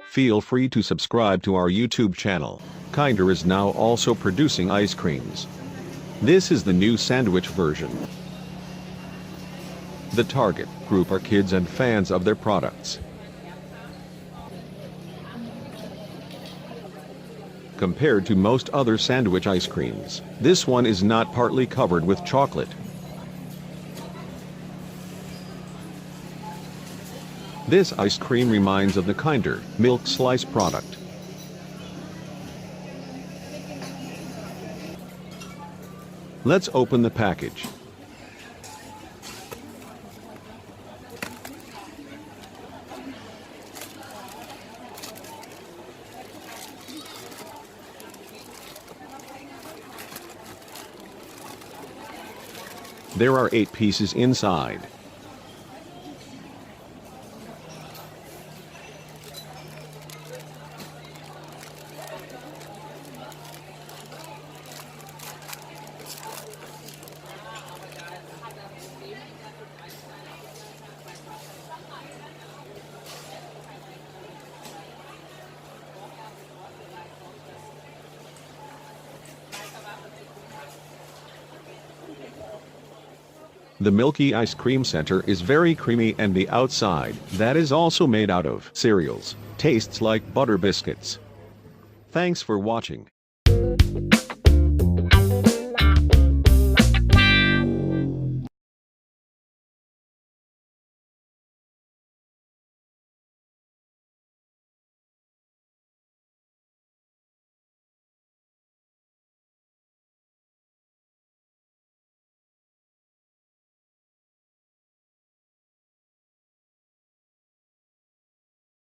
Feel free to subscribe to our YouTube channel. Kinder is now also producing ice creams. This is the new sandwich version. The target group are kids and fans of their products. Compared to most other sandwich ice creams, this one is not partly covered with chocolate. This ice cream reminds of the Kinder Milk Slice product. Let's open the package. There are 8 pieces inside. The Milky Ice Cream Center is very creamy, and the outside, that is also made out of cereals, tastes like butter biscuits. Thanks for watching.